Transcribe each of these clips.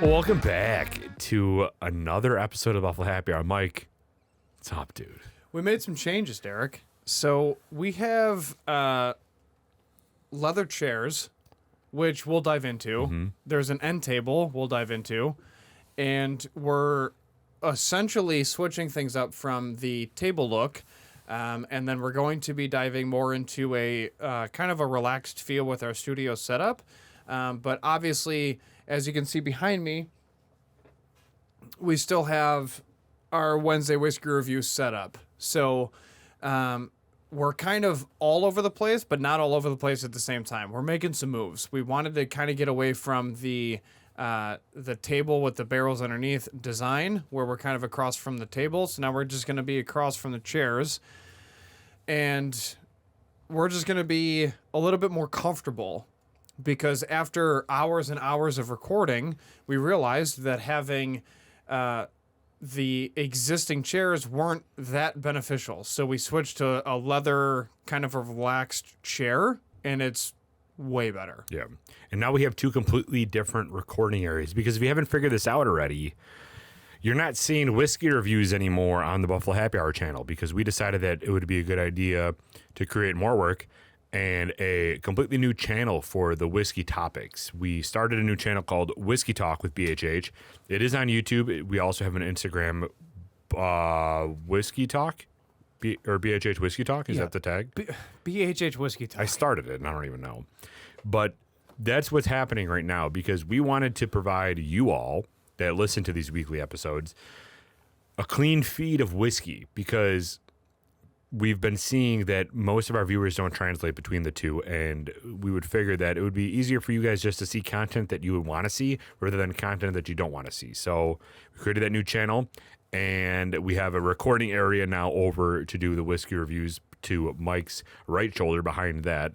Welcome back to another episode of Buffalo Happy Hour. Mike, what's up, dude? We made some changes, Derek. So we have leather chairs, which we'll dive into. Mm-hmm. There's an end table we'll dive into. And we're essentially switching things up from the table look. And then we're going to be diving more into a kind of a relaxed feel with our studio setup. But obviously, as you can see behind me, we still have our Wednesday whiskey review set up. So we're kind of all over the place, but not all over the place at the same time. We're making some moves. We wanted to kind of get away from the table with the barrels underneath design, where we're kind of across from the table. So now we're just going to be across from the chairs. And we're just going to be a little bit more comfortable. Because after hours and hours of recording, we realized that having the existing chairs weren't that beneficial. So we switched to a leather kind of a relaxed chair, and it's way better. Yeah. And now we have two completely different recording areas, because if you haven't figured this out already, you're not seeing whiskey reviews anymore on the Buffalo Happy Hour channel, because we decided that it would be a good idea to create more work and a completely new channel for the whiskey topics. We started a new channel called Whiskey Talk with BHH. It is on YouTube. We also have an Instagram, Whiskey Talk, or BHH Whiskey Talk. Is that the tag? BHH Whiskey Talk. I started it, and I don't even know. But that's what's happening right now, because we wanted to provide you all that listen to these weekly episodes a clean feed of whiskey, because we've been seeing that most of our viewers don't translate between the two, and we would figure that it would be easier for you guys just to see content that you would want to see rather than content that you don't want to see. So we created that new channel, and we have a recording area now over to do the whiskey reviews to Mike's right shoulder behind that.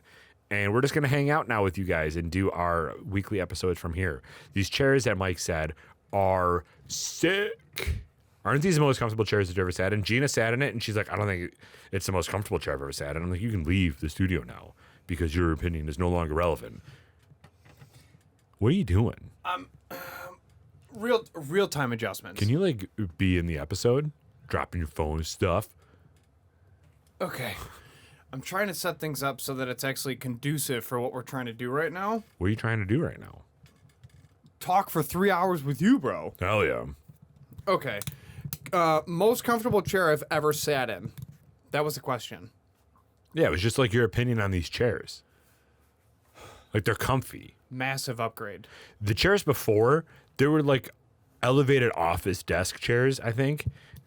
And we're just going to hang out now with you guys and do our weekly episodes from here. These chairs that Mike said are sick. Aren't these the most comfortable chairs that you ever sat in? Gina sat in it, and she's like, I don't think it's the most comfortable chair I've ever sat in. I'm like, you can leave the studio now because your opinion is no longer relevant. What are you doing? Real-time adjustments. Can you, like, be in the episode? Dropping your phone and stuff? Okay. I'm trying to set things up so that it's actually conducive for what we're trying to do right now. What are you trying to do right now? Talk for 3 hours with you, bro. Hell yeah. Okay. Most comfortable chair I've ever sat in. That was the question. Yeah, it was just like your opinion on these chairs. Like, they're comfy. Massive upgrade. The chairs before, they were like elevated office desk chairs, I think.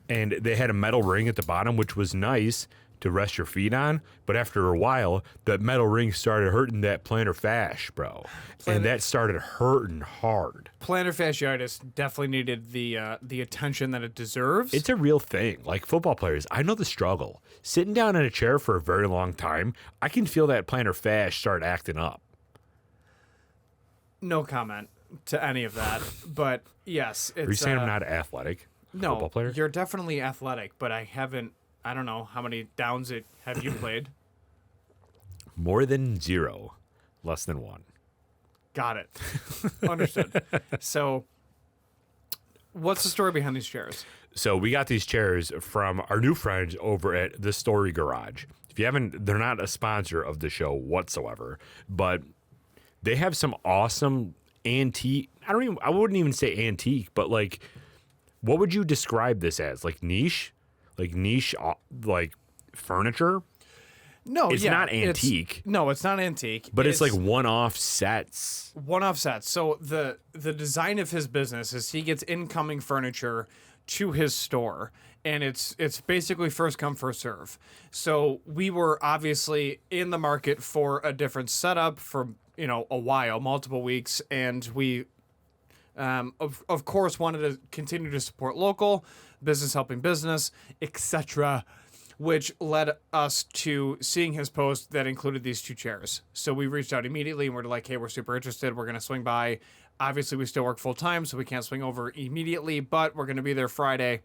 And they had a metal ring at the bottom, which was nice to rest your feet on. But after a while, that metal ring started hurting that plantar fascia, bro. And that started hurting hard. Plantar fasciitis definitely needed the attention that it deserves. It's a real thing. Like football players, I know the struggle. Sitting down in a chair for a very long time, I can feel that plantar fascia start acting up. No comment to any of that. But yes, it's... Are you saying I'm not athletic? No, football player? You're definitely athletic, but I don't know how many downs have you played. More than 0. Less than 1. Got it. Understood. So, what's the story behind these chairs? So we got these chairs from our new friends over at The Story Garage. If you haven't, they're not a sponsor of the show whatsoever, but they have some awesome antique. I wouldn't even say antique, but like, what would you describe this as? Like niche, like furniture? No, it's not antique. It's not antique. But it's like one-off sets. One-off sets. So the design of his business is he gets incoming furniture to his store, and it's basically first come, first serve. So we were obviously in the market for a different setup for a while, multiple weeks, and we of course wanted to continue to support local business, helping business, etc. which led us to seeing his post that included these 2 chairs. So we reached out immediately and we're like, hey, we're super interested. We're going to swing by. Obviously, we still work full time, so we can't swing over immediately, but we're going to be there Friday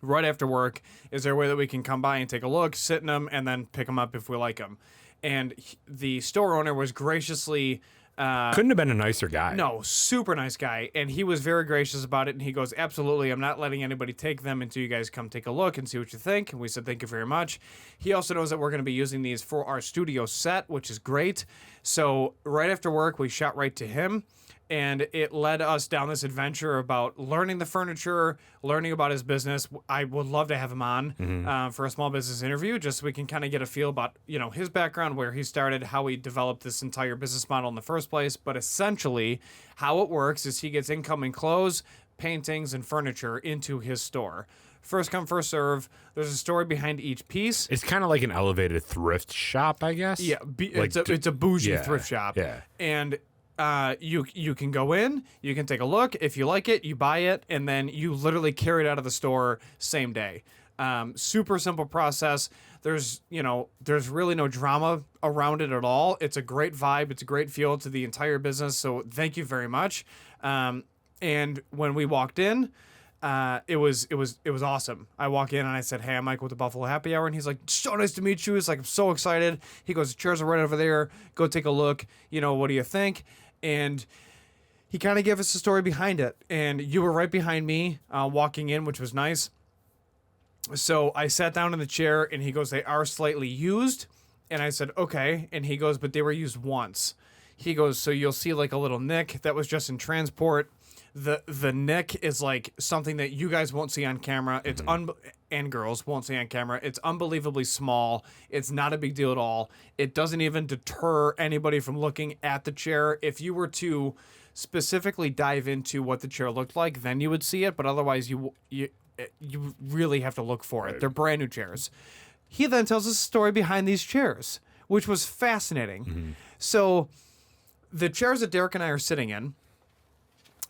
right after work. Is there a way that we can come by and take a look, sit in them, and then pick them up if we like them? And the store owner was graciously... Couldn't have been a nicer guy. No, super nice guy. And he was very gracious about it. And he goes, absolutely, I'm not letting anybody take them until you guys come take a look and see what you think. And we said, thank you very much. He also knows that we're going to be using these for our studio set, which is great. So right after work, we shot right to him. And it led us down this adventure about learning the furniture, learning about his business. I would love to have him on for a small business interview, just so we can kind of get a feel about, you know, his background, where he started, how he developed this entire business model in the first place. But essentially, how it works is he gets incoming clothes, paintings, and furniture into his store. First come, first serve. There's a story behind each piece. It's kind of like an elevated thrift shop, I guess. Yeah, it's a bougie thrift shop. Yeah. And you can go in, you can take a look. If you like it, you buy it, and then you literally carry it out of the store same day. Super simple process. There's really no drama around it at all. It's a great vibe. It's a great feel to the entire business. So thank you very much. And when we walked in, it was awesome. I walk in and I said, hey, I'm Mike with the Buffalo Happy Hour. And he's like, so nice to meet you. He's like, I'm so excited. He goes, the chairs are right over there. Go take a look. You know, what do you think? And he kind of gave us the story behind it. And you were right behind me walking in, which was nice. So I sat down in the chair and he goes, they are slightly used. And I said, okay. And he goes, but they were used once. He goes, so you'll see like a little nick that was just in transport. The nick is like something that you guys won't see on camera. It's and girls won't see on camera. It's unbelievably small. It's not a big deal at all. It doesn't even deter anybody from looking at the chair. If you were to specifically dive into what the chair looked like, then you would see it. But otherwise, you really have to look for it. They're brand new chairs. He then tells us a story behind these chairs, which was fascinating. So the chairs that Derek and I are sitting in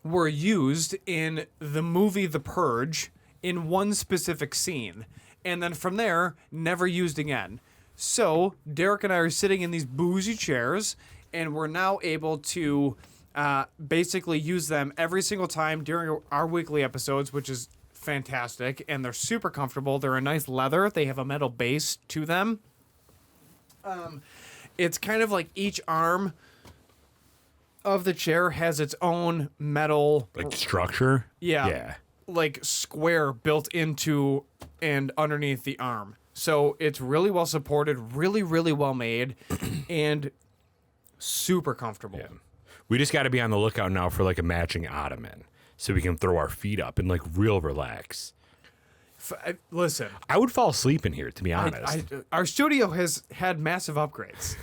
were used in the movie The Purge in one specific scene. And then from there, never used again. So Derek and I are sitting in these bougie chairs, and we're now able to basically use them every single time during our weekly episodes, which is fantastic. And they're super comfortable. They're a nice leather. They have a metal base to them. It's kind of like each arm of the chair has its own metal like structure. Yeah, like square built into and underneath the arm. So it's really well supported, really well made, and super comfortable. Yeah. We just got to be on the lookout now for like a matching ottoman so we can throw our feet up and like real relax. Listen, I would fall asleep in here, to be honest. Our studio has had massive upgrades.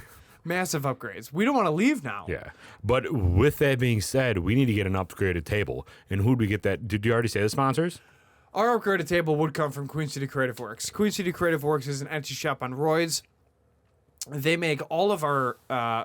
Massive upgrades. We don't want to leave now. Yeah. But with that being said, we need to get an upgraded table. And who'd we get that? Did you already say the sponsors? Our upgraded table would come from Queen City Creative Works. Queen City Creative Works is an Etsy shop on Royds. They make all of our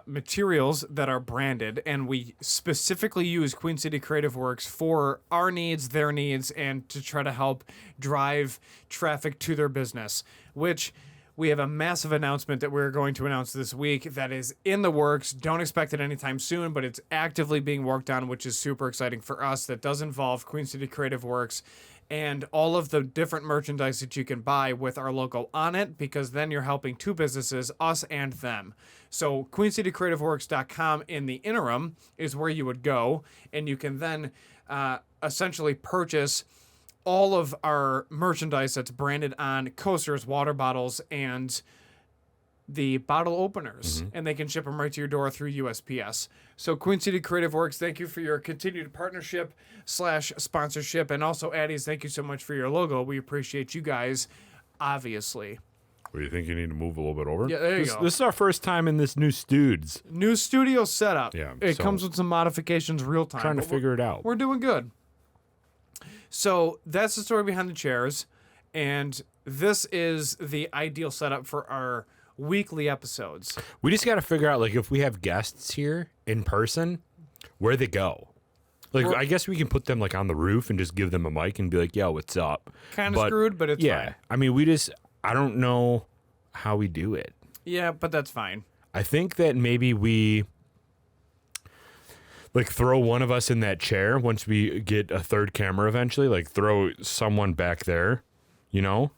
materials that are branded, and we specifically use Queen City Creative Works for our needs, their needs, and to try to help drive traffic to their business, which we have a massive announcement that we're going to announce this week that is in the works. Don't expect it anytime soon, but it's actively being worked on, which is super exciting for us. That does involve Queen City Creative Works and all of the different merchandise that you can buy with our logo on it, because then you're helping two businesses, us and them. So queencitycreativeworks.com in the interim is where you would go, and you can then essentially purchase all of our merchandise that's branded on coasters, water bottles, and the bottle openers, and they can ship them right to your door through USPS. So Queen City Creative Works, thank you for your continued partnership / sponsorship. And also, Addie's, thank you so much for your logo. We appreciate you guys, obviously. What, do you think you need to move a little bit over? Yeah, there you go. This is our first time in this new studs. New studio setup. Yeah, It comes with some modifications real time. Trying to figure it out. We're doing good. So that's the story behind the chairs. And this is the ideal setup for our weekly episodes. We just got to figure out, like, if we have guests here in person, where they go. Like, I guess we can put them, like, on the roof and just give them a mic and be like, yo, what's up? Kind of screwed, but it's fine. I mean, we just, I don't know how we do it. Yeah, but that's fine. I think that maybe we like throw one of us in that chair once we get a third camera eventually, like throw someone back there, you know,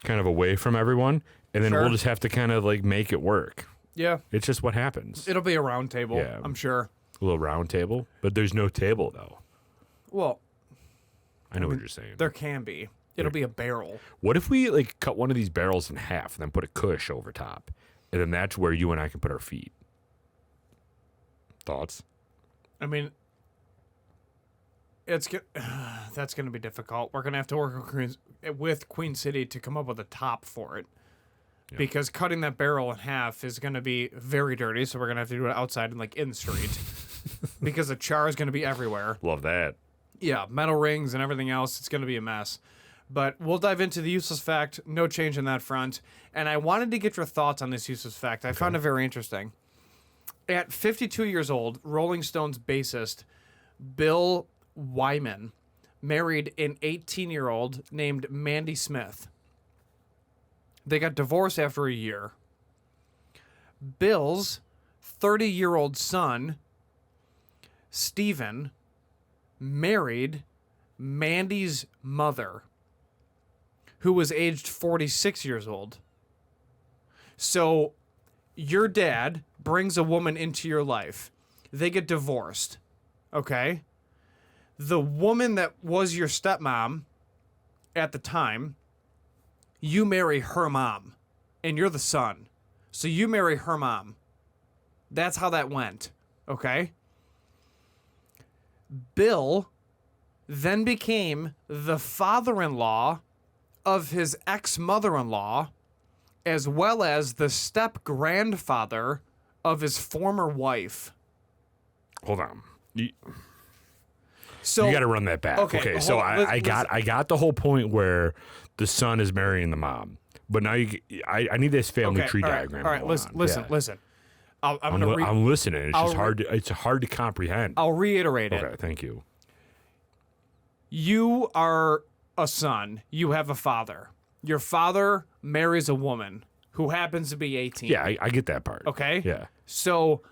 kind of away from everyone. And then Sure. we'll just have to kind of like make it work. Yeah. It's just what happens. It'll be a round table, Yeah. I'm sure. A little round table, but there's no table though. Well, I know what you're saying. there can be. It'll be a barrel. What if we like cut one of these barrels in half and then put a cush over top? And then that's where you and I can put our feet. Thoughts? I mean, that's going to be difficult. We're going to have to work with Queen City to come up with a top for it. Yeah. Because cutting that barrel in half is going to be very dirty, so we're going to have to do it outside and like in the street. Because the char is going to be everywhere. Love that. Yeah, metal rings and everything else. It's going to be a mess. But we'll dive into the useless fact. No change in that front. And I wanted to get your thoughts on this useless fact. I found it very interesting. At 52 years old, Rolling Stones bassist Bill Wyman married an 18-year-old named Mandy Smith. They got divorced after a year. Bill's 30-year-old son, Stephen, married Mandy's mother, who was aged 46 years old. So your dad brings a woman into your life. They get divorced. Okay? The woman that was your stepmom at the time, you marry her mom, and you're the son. So you marry her mom. That's how that went. Okay? Bill then became the father-in-law of his ex-mother-in-law, as well as the step-grandfather of his former wife. Hold on. You So got to run that back. Okay, so I got the whole point where the son is marrying the mom, but now I need this family tree diagram. All right, listen. I'm listening. It's I'll just hard. It's hard to comprehend. I'll reiterate it. Okay, thank you. You are a son. You have a father. Your father marries a woman who happens to be 18. Yeah, I get that part. Okay? Yeah. So,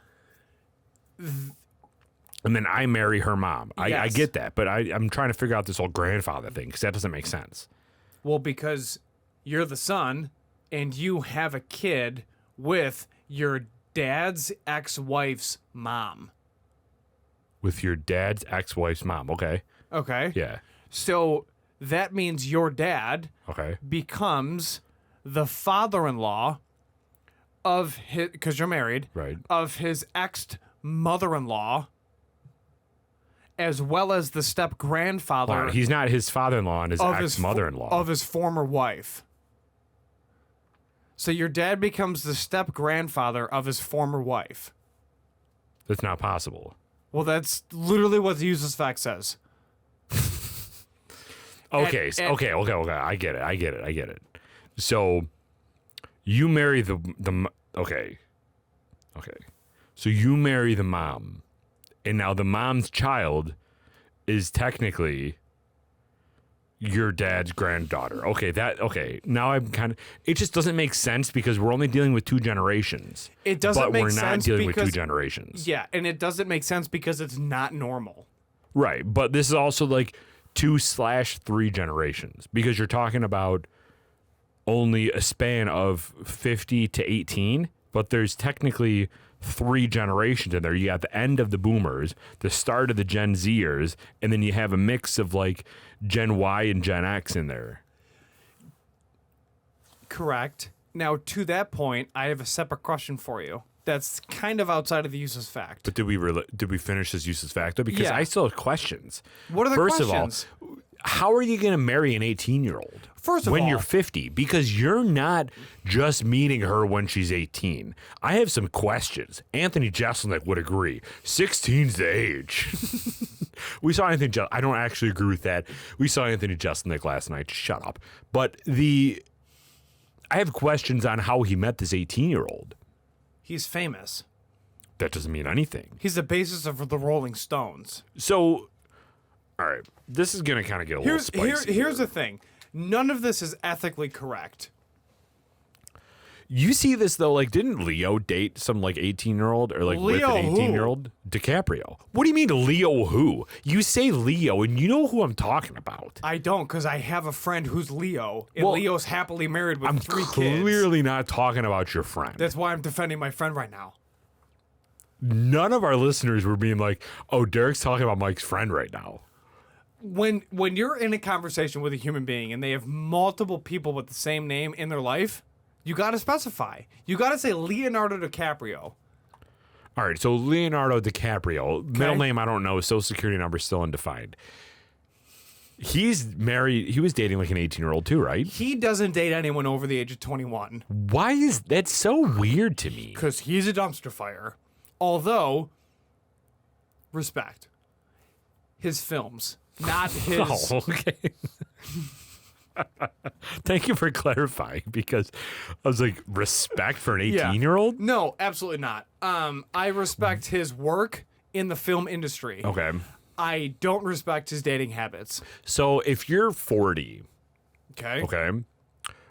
And then I marry her mom. I Yes. get that, but I'm trying to figure out this whole grandfather thing because that doesn't make sense. well, because you're the son and you have a kid with your dad's ex-wife's mom. With your dad's ex-wife's mom. Okay. Okay? Yeah. So, that means your dad Okay. becomes the father-in-law of his, because you're married, Right. of his ex-mother-in-law, as well as the step-grandfather Hold on, he's not his father-in-law and his of ex-mother-in-law. of his former wife. So your dad becomes the step-grandfather of his former wife. That's not possible. Well, that's literally what the useless fact says. Okay. Okay. I get it. So you marry the okay. So you marry the mom, and now the mom's child is technically your dad's granddaughter. Okay. Now I'm kind of. It just doesn't make sense because we're only dealing with two generations. It doesn't but make we're not sense dealing with two because- generations. Yeah, and it doesn't make sense because it's not normal. Right, but this is also like 2/3 generations because you're talking about only a span of 50 to 18, but there's technically 3 generations in there. You got the end of the boomers, the start of the Gen Zers, and then you have a mix of like Gen Y and Gen X in there. Correct. Now, to that point, I have a separate question for you. That's kind of outside of the useless fact. But did we finish this useless factor? Because Yeah. I still have questions. What are the First questions? of all, how are you going to marry an 18-year-old? First of when all- you're 50, because you're not just meeting her when she's 18. I have some questions. Anthony Jeselnik would agree. 16's the age. We saw Anthony Jeselnik. I don't actually agree with that. We saw Anthony Jeselnik last night. Shut up. But I have questions on how he met this 18-year-old. He's famous. That doesn't mean anything. He's the basis of the Rolling Stones. So, all right, this is going to kind of get a little spicy. Here's the thing. None of this is ethically correct. You see this though, like didn't Leo date some like 18-year-old or like with Leo an who? 18-year-old? DiCaprio. What do you mean Leo who? You say Leo and you know who I'm talking about. I don't, because I have a friend who's Leo, and Well, Leo's happily married with I'm 3 kids. clearly not talking about your friend. That's why I'm defending my friend right now. None of our listeners were being like, "Oh, Derek's talking about Mike's friend right now." When you're in a conversation with a human being and they have multiple people with the same name in their life, you got to specify. You got to say Leonardo DiCaprio. All right, so Leonardo DiCaprio, middle name I don't know, social security number still undefined. He's married. He was dating like an 18-year-old too, right? He doesn't date anyone over the age of 21 Why is that so weird to me? because he's a dumpster fire. Although, respect. His films, not his... Oh, okay. Thank you for clarifying because I was like, respect for an 18-year-old? No, absolutely not. I respect his work in the film industry. Okay. I don't respect his dating habits. So if you're 40, okay,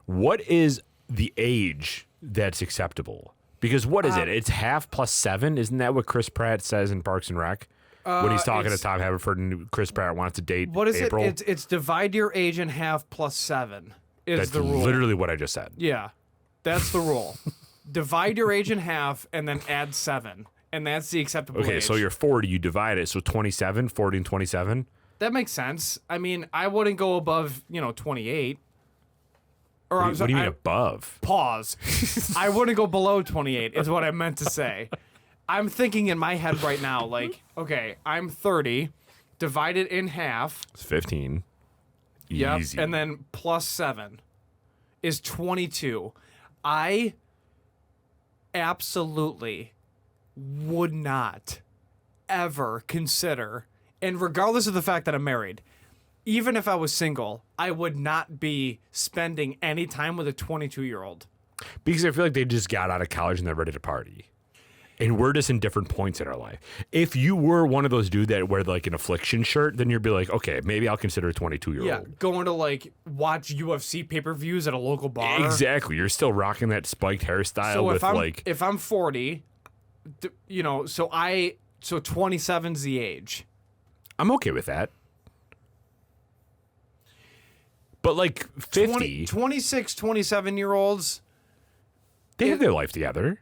what is the age that's acceptable? Because what is it? It's half plus 7? Isn't that what Chris Pratt says in Parks and Rec? When he's talking to Tom Haverford and Chris Pratt wants to date What is April? it? It's divide your age in half plus 7 is That's the rule. literally what I just said. Yeah, that's the rule. Divide your age in half and then add 7. And that's the acceptable age. Okay, so you're 40, you divide it. So 27, 40 and 27? That makes sense. I mean, I wouldn't go above, 28. Or What do you mean above? Pause. I wouldn't go below 28 is what I meant to say. I'm thinking in my head right now, like, okay, I'm 30, divided in half. It's 15. Yep. Easy. And then plus 7 is 22. I absolutely would not ever consider, and regardless of the fact that I'm married, even if I was single, I would not be spending any time with a 22-year-old. Because I feel like they just got out of college and they're ready to party. And we're just in different points in our life. If you were one of those dudes that wear like an affliction shirt, then you'd be like, okay, maybe I'll consider a 22-year-old. Yeah, going to like watch UFC pay-per-views at a local bar. Exactly. You're still rocking that spiked hairstyle So with if I'm 40, so 27's the age. I'm okay with that. But like 50, 26, 27-year-olds, they have their life together.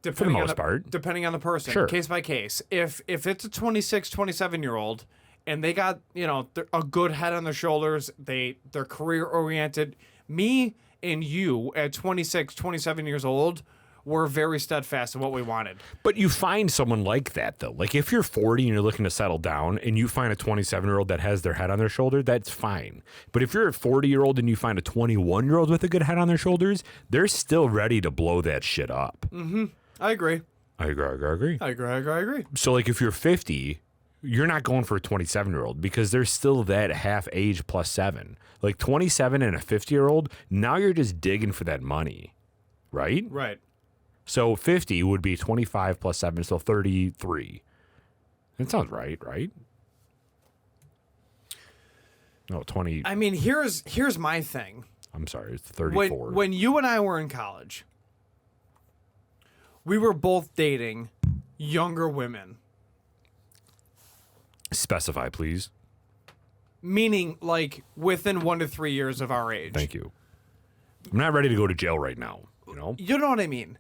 depending most on part. depending on the person, Sure. case by case. If it's a 26, 27-year-old and they got, a good head on their shoulders, they're career oriented. Me and you at 26, 27 years old were very steadfast in what we wanted. But you find someone like that, though. Like, if you're 40 and you're looking to settle down and you find a 27-year-old that has their head on their shoulder, that's fine. But if you're a 40-year-old and you find a 21-year-old with a good head on their shoulders, they're still ready to blow that shit up. Mm-hmm. I agree. I agree. I agree. So, like, if you're 50, you're not going for a 27-year-old because there's still that half age plus 7. Like, 27 and a 50-year-old, now you're just digging for that money, right? Right. So 50 would be 25 plus 7, so 33. That sounds right? No, 20. I mean, here's my thing. I'm sorry, it's 34. When you and I were in college, we were both dating younger women. Specify, please. Meaning, like, within 1 to 3 years of our age. Thank you. I'm not ready to go to jail right now, You know what I mean?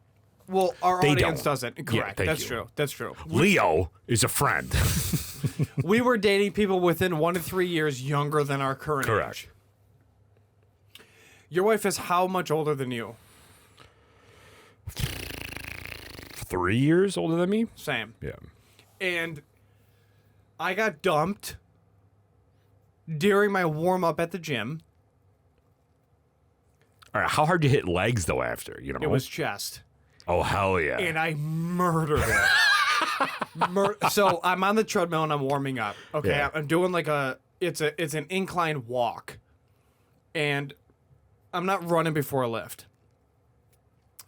Well, our They audience don't. doesn't. Yeah, Correct. thank That's you. true. That's true. Leo is a friend. We were dating people within 1 to 3 years younger than our current Correct. age. Your wife is how much older than you? 3 years older than me? Same. Yeah. And I got dumped during my warm up at the gym. All right, how hard you hit legs, though, after? It was chest. Oh, hell yeah. And I murdered it. So I'm on the treadmill and I'm warming up. Okay, Yeah. I'm doing like it's an inclined walk, and I'm not running before a lift.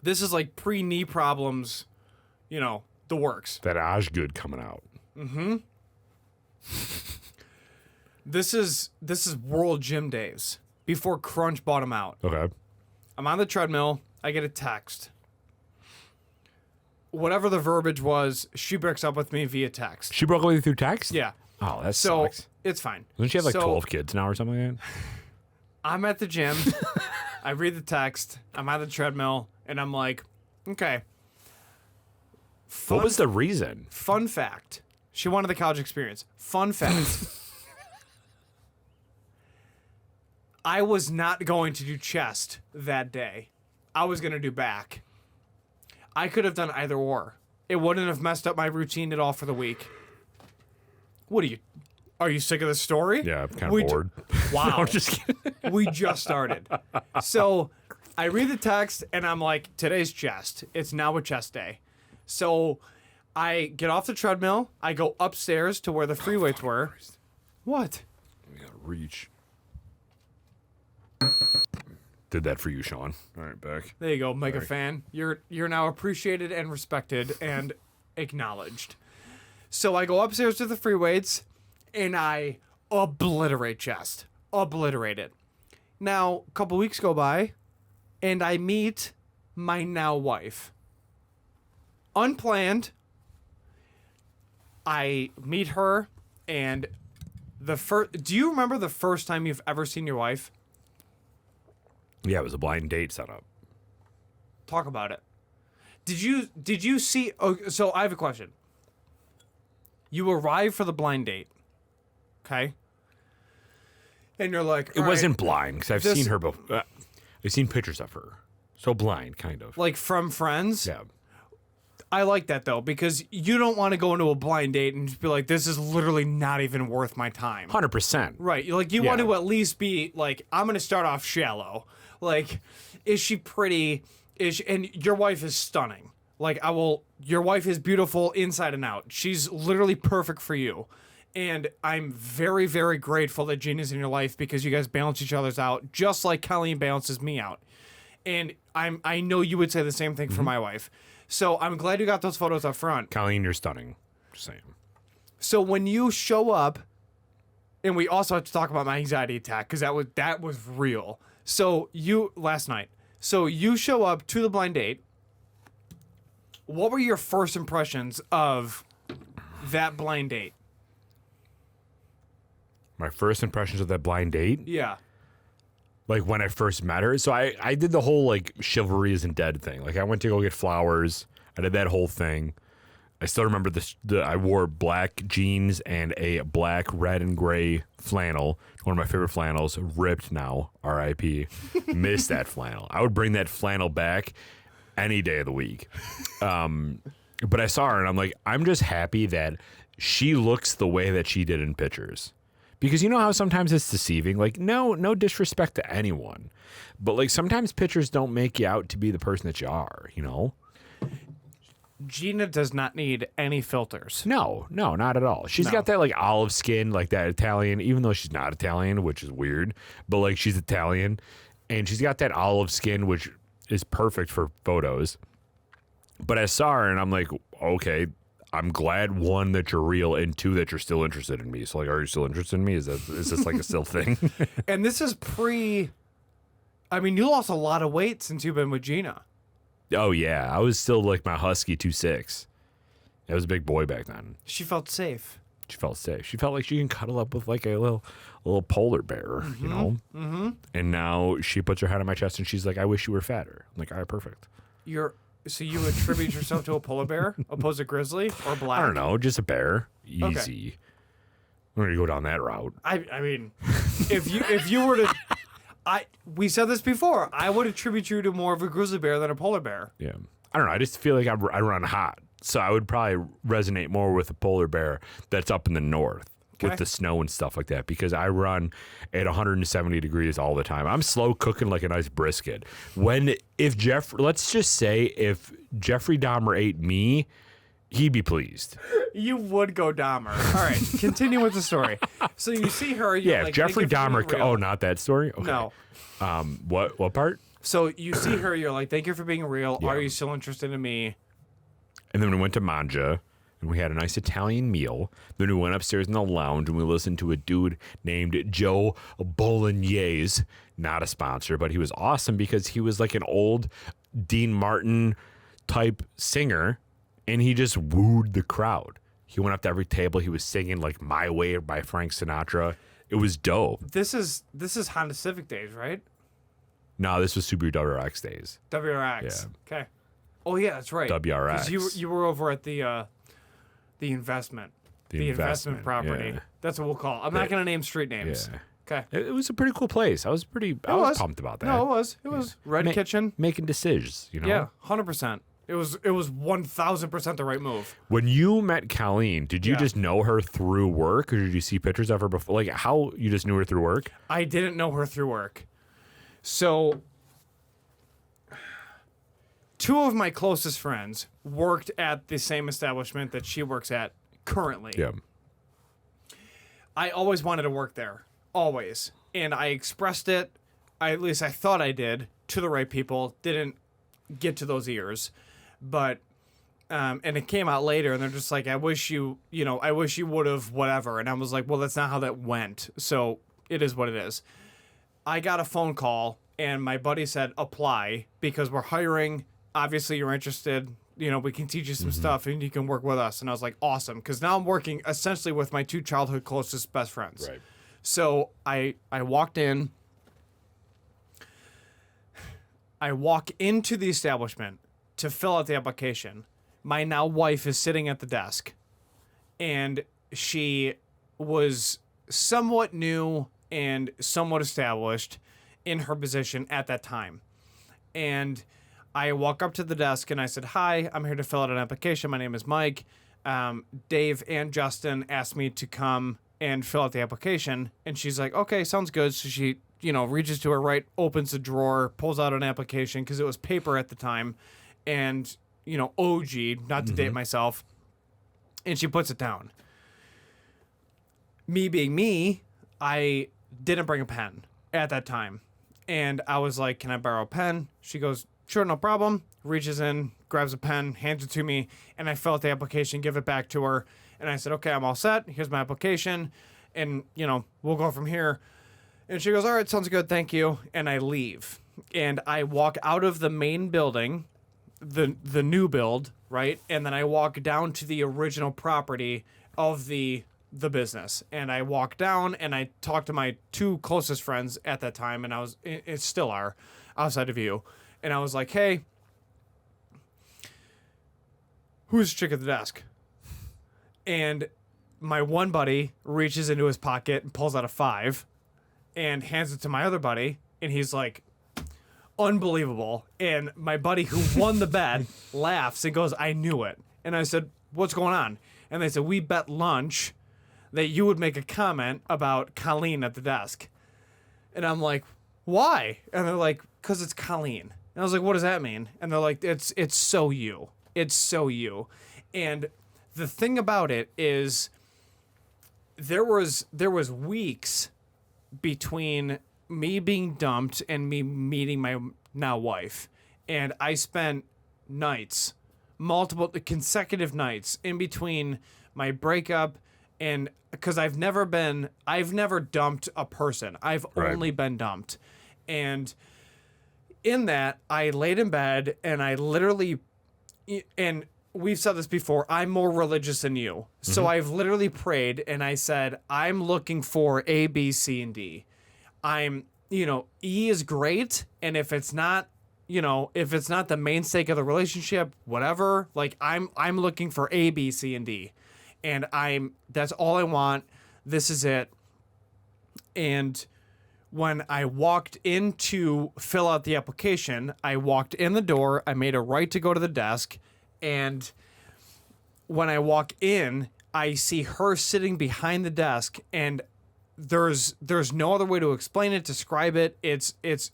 This is like pre-knee problems, the works. That Osgood coming out. This is World Gym days before Crunch bought him out. Okay. I'm on the treadmill. I get a text. Whatever the verbiage was, she breaks up with me via text. She broke up with you through text? Yeah. Oh, that So sucks. it's fine. Doesn't she have like So, 12 kids now or something like that? I'm at the gym. I read the text. I'm at the treadmill, and I'm like, okay. What was the reason? Fun fact. She wanted the college experience. Fun fact. I was not going to do chest that day. I was going to do back. I could have done either or. It wouldn't have messed up my routine at all for the week. What are you sick of this story? Yeah, I'm kind of bored. Wow. I'm just kidding. We just started. So I read the text and I'm like, today's chest. It's now a chest day. So I get off the treadmill. I go upstairs to where the free weights were. What? We gotta reach. Did that for you, Sean. All right, back. There you go, mega fan. You're now appreciated and respected and acknowledged. So I go upstairs to the free weights and I obliterate chest. Obliterate it. Now, a couple weeks go by and I meet my now wife. Unplanned. I meet her and do you remember the first time you've ever seen your wife? Yeah, it was a blind date setup. Talk about it. Did you see? Oh, so I have a question. You arrive for the blind date, okay? And you're like, It wasn't blind because I've This- seen her before. I've seen pictures of her. So blind, kind of. like from friends. Yeah. I like that though because you don't want to go into a blind date and just be like, this is literally not even worth my time. 100%. Right. Like you want to at least be like, I'm gonna start off shallow. Like, is she pretty? And your wife is stunning. Like your wife is beautiful inside and out. She's literally perfect for you. And I'm very, very grateful that Gina's in your life because you guys balance each other's out, just like Colleen balances me out. And I know you would say the same thing for my wife. So I'm glad you got those photos up front. Colleen, you're stunning. Just saying. So when you show up, and we also have to talk about my anxiety attack because that was real. So last night. So you show up to the blind date. What were your first impressions of that blind date? My first impressions of that blind date, Yeah. like when I first met her. So I did the whole like chivalry isn't dead thing. Like I went to go get flowers. I did that whole thing. I still remember I wore black jeans and a black, red, and gray flannel. One of my favorite flannels, ripped now, R.I.P. Missed that flannel. I would bring that flannel back any day of the week. But I saw her and I'm like, I'm just happy that she looks the way that she did in pictures. Because you know how sometimes it's deceiving? Like, no disrespect to anyone. But like sometimes pictures don't make you out to be the person that you are, you know? Gina does not need any filters. No, not at all. She's got that like olive skin, like that Italian, even though she's not Italian, which is weird, but like she's Italian. And she's got that olive skin, which is perfect for photos. But I saw her and I'm like, okay, I'm glad, one, that you're real, and two, that you're still interested in me. So like, are you still interested in me? Is this like a still thing? And this is I mean, you lost a lot of weight since you've been with Gina. Oh yeah, I was still like my husky 2'6". I was a big boy back then. She felt safe. She felt safe. She felt like she can cuddle up with like a little polar bear, you know? Mm-hmm. And now she puts her head on my chest and she's like, I wish you were fatter. I'm like, all right, perfect. So you attribute yourself to a polar bear opposed to grizzly or black? I don't know, just a bear. Easy. Okay. We're going to go down that route. I mean, if you were to... we said this before. I would attribute you to more of a grizzly bear than a polar bear. Yeah. I don't know. I just feel like I run hot. So I would probably resonate more with a polar bear that's up in the north with the snow and stuff like that because I run at 170 degrees all the time. I'm slow cooking like a nice brisket. Let's just say if Jeffrey Dahmer ate me, he'd be pleased. You would go Dahmer. All right, continue with the story. So you see her. You're like, Jeffrey "Thank you for Dahmer. being real." Oh, not that story. Okay. No. What part? So you see her. You're like, thank you for being real. Yeah. Are you still interested in me? And then we went to Manja, and we had a nice Italian meal. Then we went upstairs in the lounge, and we listened to a dude named Joe Bolognese. Not a sponsor, but he was awesome because he was like an old Dean Martin type singer, and he just wooed the crowd. He went up to every table. He was singing like "My Way" by Frank Sinatra. It was dope. This is Honda Civic days, right? No, this was Subaru WRX days. WRX. Yeah. Okay. Oh yeah, that's right. WRX. 'Cause you were over at the investment. The investment property. yeah. That's what we'll call it. I'm not going to name street names. Yeah. Okay. It was a pretty cool place. I was pumped about that. No, it was. It was Red Kitchen. Making decisions, you know? Yeah, 100%. It was 1000% the right move. When you met Colleen, did you Yeah. just know her through work, or did you see pictures of her before? Like, how you just knew her through work? I didn't know her through work. So, two of my closest friends worked at the same establishment that she works at currently. Yeah. I always wanted to work there. Always. And I expressed it, at least I thought I did, to the right people. Didn't get to those ears. But, and it came out later, and they're just like, I wish you would have whatever. And I was like, well, that's not how that went. So it is what it is. I got a phone call, and my buddy said, apply, because we're hiring. Obviously, you're interested. You know, we can teach you some stuff, and you can work with us. And I was like, awesome, because now I'm working essentially with my two childhood closest best friends. Right. So I walked in. I walk into the establishment to fill out the application. My now wife is sitting at the desk, and she was somewhat new and somewhat established in her position at that time. And I walk up to the desk and I said, hi, I'm here to fill out an application. My name is Mike. Dave and Justin asked me to come and fill out the application. And she's like, okay, sounds good. So she, reaches to her right, opens the drawer, pulls out an application because it was paper at the time. And, OG, not to date myself. And she puts it down. Me being me, I didn't bring a pen at that time. And I was like, can I borrow a pen? She goes, sure, no problem. Reaches in, grabs a pen, hands it to me, and I fill out the application, give it back to her. And I said, okay, I'm all set. Here's my application. And, we'll go from here. And she goes, all right, sounds good. Thank you. And I leave. And I walk out of the main building, the new build, right? And then I walk down to the original property of the business. And I walk down and I talk to my two closest friends at that time. And it still are outside of you. And I was like, hey, who's the chick at the desk? And my one buddy reaches into his pocket and pulls out a $5 and hands it to my other buddy. And he's like, unbelievable. And my buddy who won the bet laughs and goes, I knew it. And I said, what's going on? And they said, we bet lunch that you would make a comment about Colleen at the desk. And I'm like, why? And they're like, because it's Colleen. And I was like, what does that mean? And they're like, it's so you. It's so you. And the thing about it is there was weeks between me being dumped and me meeting my now wife. And I spent nights, multiple consecutive nights in between my breakup, and because I've never dumped a person. I've only been dumped. And in that, I laid in bed and I literally, and we've said this before, I'm more religious than you. So I've literally prayed and I said, I'm looking for A, B, C, and D. E is great. And if it's not the mainstay of the relationship, whatever, like I'm looking for A, B, C, and D. And that's all I want. This is it. And when I walked in to fill out the application, I walked in the door, I made a right to go to the desk, and when I walk in, I see her sitting behind the desk, and there's no other way to explain it, describe it.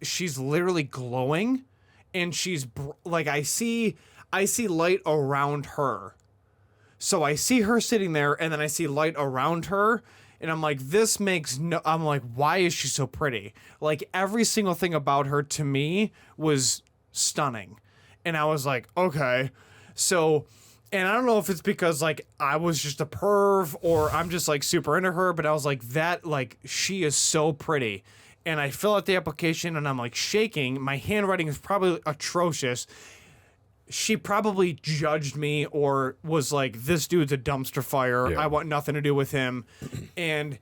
She's literally glowing, and she's like, I see light around her. So I see her sitting there, and then I see light around her, and I'm like, I'm like, why is she so pretty? Like, every single thing about her to me was stunning. And I was like, okay. So, and I don't know if it's because, like, I was just a perv or I'm just, like, super into her, but I was like, she is so pretty. and I fill out the application, and I'm like shaking. My handwriting is probably atrocious. She probably judged me or was like, this dude's a dumpster fire. Yeah. I want nothing to do with him. And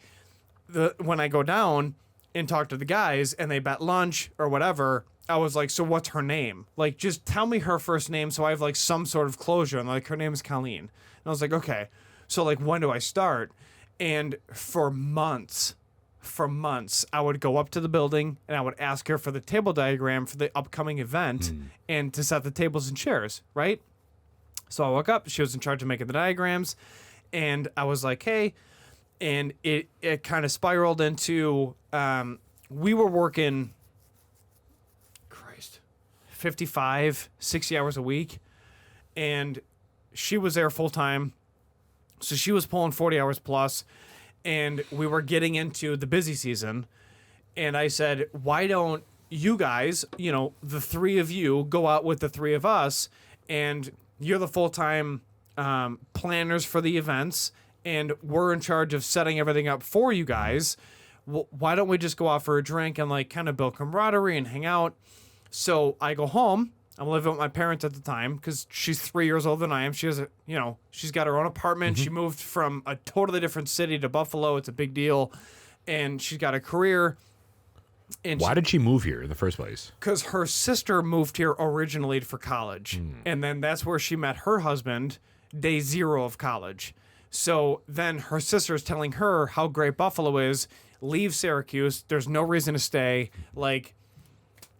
when I go down and talk to the guys and they bet lunch or whatever, I was like, so what's her name? Like, just tell me her first name so I have like some sort of closure. And like, her name is Colleen. And I was like, okay. So like, when do I start? And for months, I would go up to the building and I would ask her for the table diagram for the upcoming event and to set the tables and chairs, right? So I woke up, she was in charge of making the diagrams, and I was like, hey, and it kind of spiraled into, we were working, 55, 60 hours a week, and she was there full time, so she was pulling 40 hours plus. And we were getting into the busy season. And I said, why don't you guys, the three of you, go out with the three of us, and you're the full-time planners for the events, and we're in charge of setting everything up for you guys. Why don't we just go out for a drink and like kind of build camaraderie and hang out? So I go home. I'm living with my parents at the time because she's 3 years older than I am. She has she's got her own apartment. She moved from a totally different city to Buffalo. It's a big deal. And she's got a career. And Why did she move here in the first place? Because her sister moved here originally for college. And then that's where she met her husband, day zero of college. So then her sister is telling her how great Buffalo is. Leave Syracuse. There's no reason to stay. Like,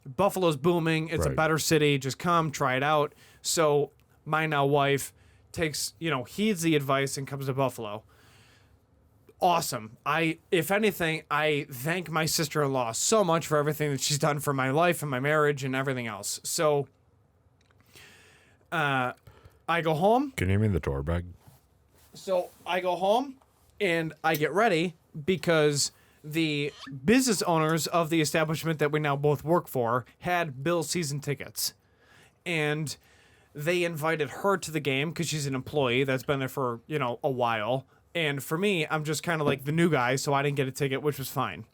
Buffalo's booming. It's a better city. Just come, try it out. So my now wife takes, heeds the advice and comes to Buffalo. Awesome. If anything, I thank my sister-in-law so much for everything that she's done for my life and my marriage and everything else. So I go home. Can you name me the tour bag? So I go home and I get ready because the business owners of the establishment that we now both work for had Bills season tickets. And they invited her to the game because she's an employee that's been there for, a while. And for me, I'm just kind of like the new guy, so I didn't get a ticket, which was fine.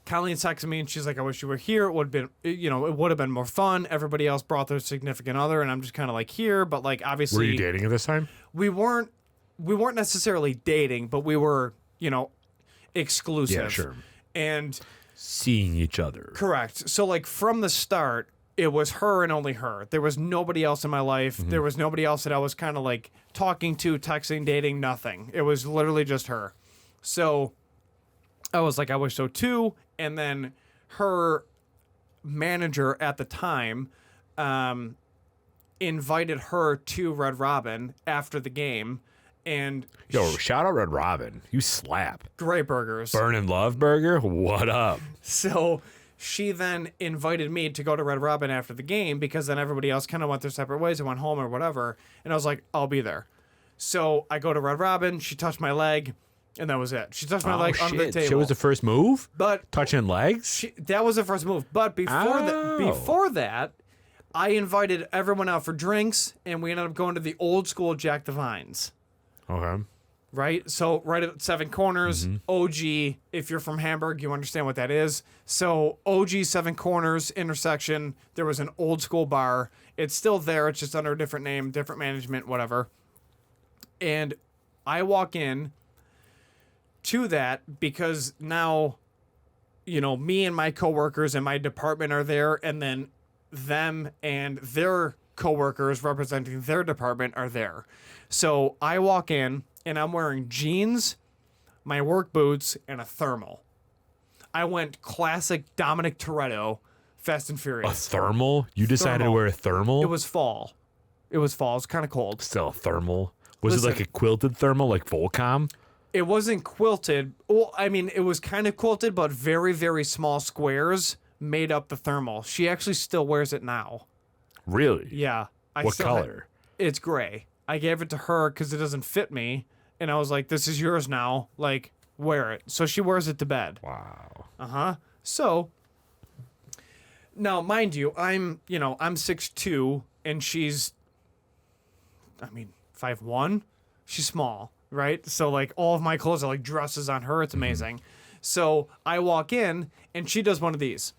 Colleen texted me and she's like, I wish you were here. It would have been, it would have been more fun. Everybody else brought their significant other, and I'm just kind of like here, but like obviously. Were you dating at this time? We weren't necessarily dating, but we were, exclusive. Yeah, sure. And seeing each other. Correct. So like from the start, it was her and only her. There was nobody else in my life. There was nobody else that I was kind of like talking to, texting, dating, nothing. It was literally just her. So I was like, I wish so too. And then her manager at the time invited her to Red Robin after the game. And shout out Red Robin. You slap. Great burgers. Burn and Love Burger? What up? So she then invited me to go to Red Robin after the game because then everybody else kind of went their separate ways and went home or whatever. And I was like, I'll be there. So I go to Red Robin. She touched my leg, and that was it. She touched my leg under the table. She was the first move? But touching legs? That was the first move. But before that, I invited everyone out for drinks, and we ended up going to the old school Jack Devines. Okay. Right? So right at Seven Corners, OG, if you're from Hamburg, you understand what that is. So OG Seven Corners intersection, there was an old school bar. It's still there. It's just under a different name, different management, whatever. And I walk in to that because now, me and my coworkers and my department are there, and then them and their coworkers representing their department are there. So I walk in and I'm wearing jeans, my work boots, and a thermal. I went classic Dominic Toretto, Fast and Furious. A thermal? You decided to wear a thermal? It was fall. It was kind of cold. Still a thermal? Was it like a quilted thermal, like Volcom? It wasn't quilted. Well, I mean, it was kind of quilted, but very, very small squares made up the thermal. She actually still wears it now. Really? Yeah. What color? It's gray. I gave it to her because it doesn't fit me. And I was like, this is yours now. Like, wear it. So she wears it to bed. Wow. Uh-huh. So, now, mind you, I'm 6'2", and she's, 5'1". She's small, right? So, like, all of my clothes are like dresses on her. It's amazing. So I walk in and she does one of these.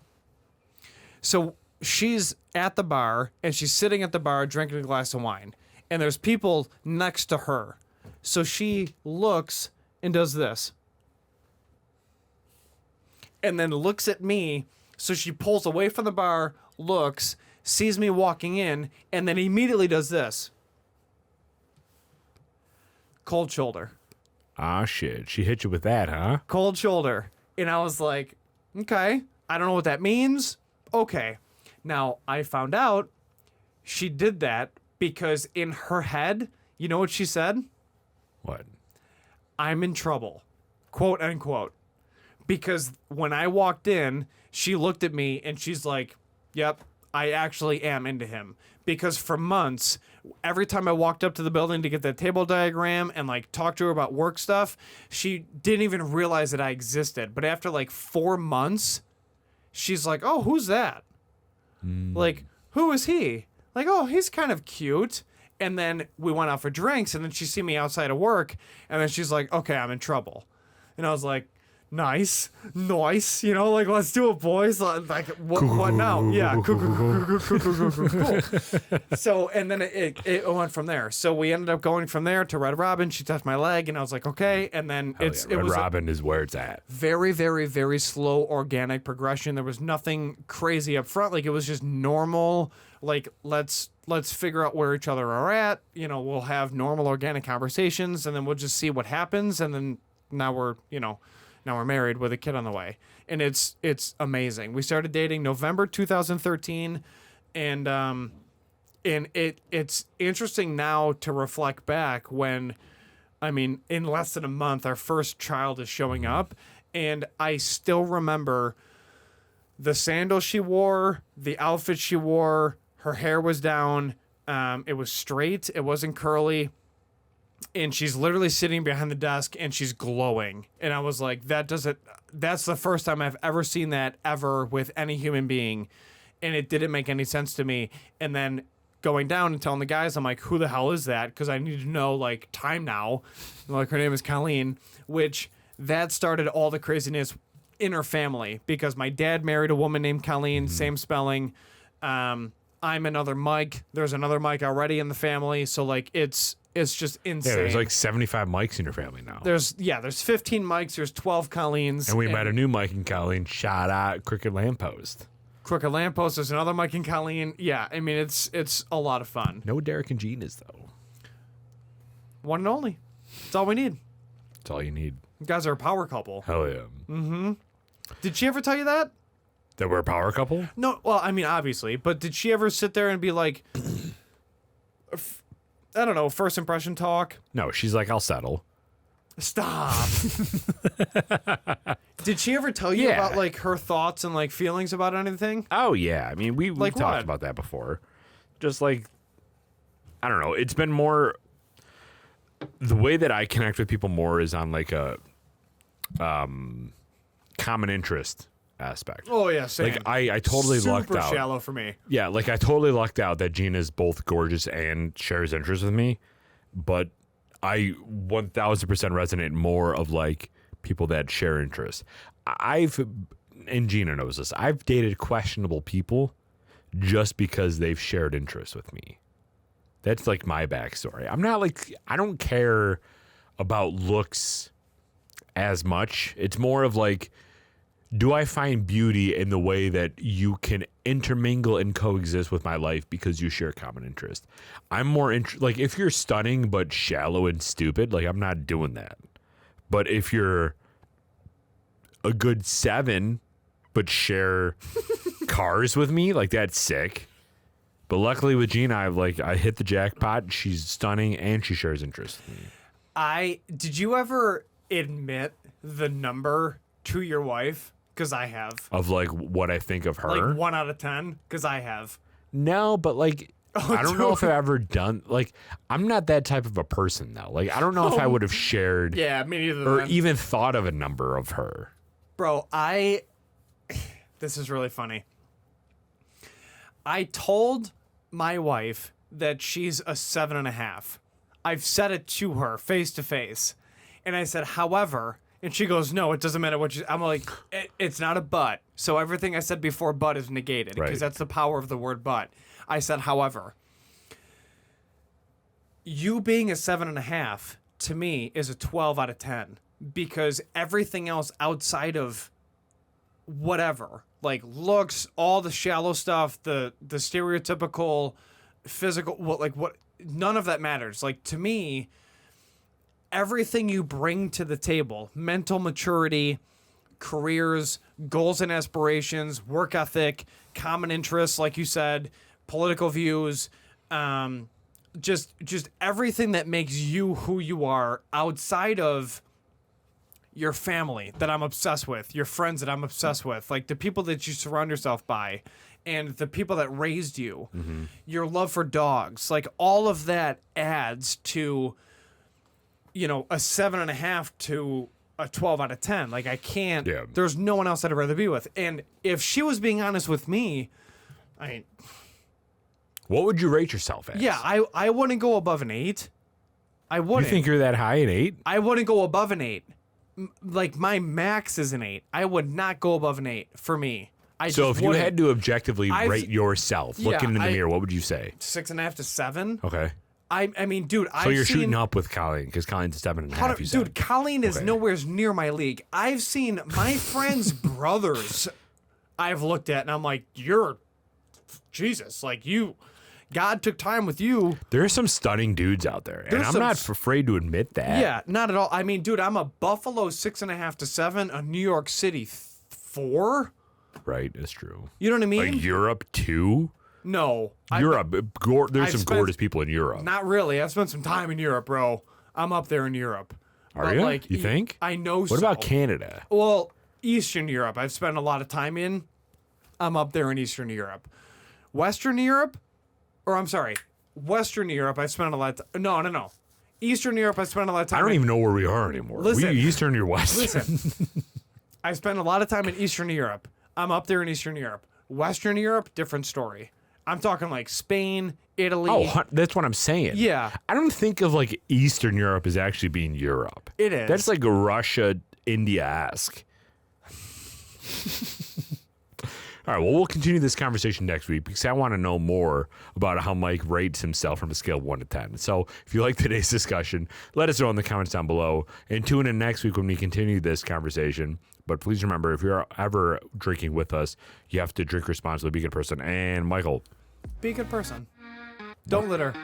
So she's at the bar and she's sitting at the bar drinking a glass of wine. And there's people next to her. So she looks and does this. And then looks at me. So she pulls away from the bar, looks, sees me walking in, and then immediately does this. Cold shoulder. Ah, shit. She hit you with that, huh? Cold shoulder. And I was like, okay, I don't know what that means. Okay. Now, I found out she did that because in her head, you know what she said? What? I'm in trouble. Quote unquote. Because when I walked in, she looked at me and she's like, yep, I actually am into him. Because for months, every time I walked up to the building to get that table diagram and like talk to her about work stuff, she didn't even realize that I existed. But after like 4 months, she's like, oh, who's that? Like, who is he? Like, oh, he's kind of cute. And then we went out for drinks and then she see me outside of work and then she's like, okay, I'm in trouble. And I was like, nice, you know, like, let's do it, boys. Like, what now? Yeah, cool. So, and then it went from there. So we ended up going from there to Red Robin. She touched my leg, and I was like, okay. And then it Red was Robin is where it's at. very, very, very slow, organic progression. There was nothing crazy up front. Like, it was just normal. Like, let's figure out where each other are at. You know, we'll have normal, organic conversations, and then we'll just see what happens. And then now we're married with a kid on the way, and it's amazing. We started dating November 2013, and it's interesting now to reflect back when, I mean, in less than a month, our first child is showing up, and I still remember the sandals she wore, the outfit she wore, her hair was down, it was straight, it wasn't curly. And she's literally sitting behind the desk and she's glowing. And I was like, that's the first time I've ever seen that ever with any human being. And it didn't make any sense to me. And then going down and telling the guys, I'm like, who the hell is that? Because I need to know, like, time now. Like, her name is Colleen, which that started all the craziness in her family because my dad married a woman named Colleen, same spelling. I'm another Mike. There's another Mike already in the family. So, like, it's just insane. Yeah, there's like 75 Mikes in your family now. There's 15 Mikes. There's 12 Colleens. And we met a new Mike and Colleen. Shout out Crooked Lamppost. Crooked Lamppost. There's another Mike and Colleen. Yeah, I mean, it's a lot of fun. No Derek and Gina's, though. One and only. That's all we need. That's all you need. You guys are a power couple. Hell yeah. Did she ever tell you that? That we're a power couple? No, well, I mean, obviously. But did she ever sit there and be like... I don't know, first impression talk. No, she's like, I'll settle. Stop. Did she ever tell you about like her thoughts and like feelings about anything? Oh, yeah. I mean, we've Like talked what? about that before. Just like, I don't know. It's been more, the way that I connect with people more is on like a common interest aspect. Oh yeah, same. Like I totally lucked out. Super shallow for me. Yeah, like I totally lucked out that Gina's both gorgeous and shares interests with me, but I 1000% resonate more of like people that share interests. And Gina knows this, I've dated questionable people just because they've shared interests with me. That's like my backstory. I'm not like, I don't care about looks as much. It's more of like, do I find beauty in the way that you can intermingle and coexist with my life because you share common interest? I'm more like, if you're stunning but shallow and stupid, like I'm not doing that. But if you're a good 7 but share cars with me, like that's sick. But luckily with Gina, I hit the jackpot. She's stunning and she shares interest with me. Did you ever admit the number to your wife? Because I have. Of like what I think of her? Like 1 out of 10? Because I have. No, but like, I don't know if I've ever done, like, I'm not that type of a person though. Like, I don't know if I would have shared Yeah, me neither. or even thought of a number of her. Bro, this is really funny. I told my wife that she's a 7.5. I've said it to her face to face. And I said, however, And she goes, no, it doesn't matter what you... I'm like, it's not a but. So everything I said before but is negated because Right. that's the power of the word but. I said, however, you being a 7.5 to me is a 12 out of 10 because everything else outside of whatever, like looks, all the shallow stuff, the stereotypical physical, none of that matters. Like to me, everything you bring to the table, mental maturity, careers, goals and aspirations, work ethic, common interests, like you said, political views, just everything that makes you who you are outside of your family that I'm obsessed with, your friends that I'm obsessed with, like the people that you surround yourself by and the people that raised you, your love for dogs, like all of that adds to, you know, a 7.5 to a 12 out of 10. Like I can't, there's no one else I'd rather be with. And if she was being honest with me, What would you rate yourself as? yeah, I wouldn't go above an 8. I wouldn't. You think you're that high, an 8? I wouldn't go above an 8. Like my max is an 8. I would not go above an 8 for me. So if you had to objectively I've- rate yourself, looking in the mirror, what would you say? 6.5 to 7. Okay. I mean, dude, So you're shooting up with Colleen because Colleen's 7.5. You said. Dude, Colleen is nowhere near my league. I've seen my friends' brothers I've looked at, and I'm like, you're Jesus. Like, God took time with you. There are some stunning dudes out there, and I'm not afraid to admit that. Yeah, not at all. I mean, dude, I'm a Buffalo 6.5 to 7, a New York City 4. Right, it's true. You know what I mean? Like Europe, too? No. Europe, there's some spent- gorgeous people in Europe. Not really. I've spent some time in Europe, bro. I'm up there in Europe. Are But, you? like, You think? I know What about Canada? Well, Eastern Europe, I've spent a lot of time in. I'm up there in Eastern Europe. Western Europe, or I'm sorry, Western Europe, I've spent a lot of time. No. Eastern Europe, I spent a lot of time I don't even know where we are anymore. Listen. We Eastern or Western? Listen, I spent a lot of time in Eastern Europe. I'm up there in Eastern Europe. Western Europe, different story. I'm talking like Spain, Italy. Oh, that's what I'm saying. Yeah. I don't think of like Eastern Europe as actually being Europe. It is. That's like a Russia, India-esque. All right, well, we'll continue this conversation next week because I want to know more about how Mike rates himself from a scale of 1 to 10. So if you like today's discussion, let us know in the comments down below. And tune in next week when we continue this conversation. But please remember, if you're ever drinking with us, you have to drink responsibly, be a good person. And Michael. Be a good person. Don't litter.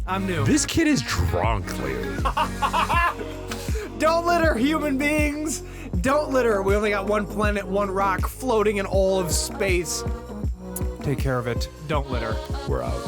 I'm new. This kid is drunk lately. Don't litter, human beings. Don't litter. We only got one planet, one rock floating in all of space. Take care of it. Don't litter. We're out.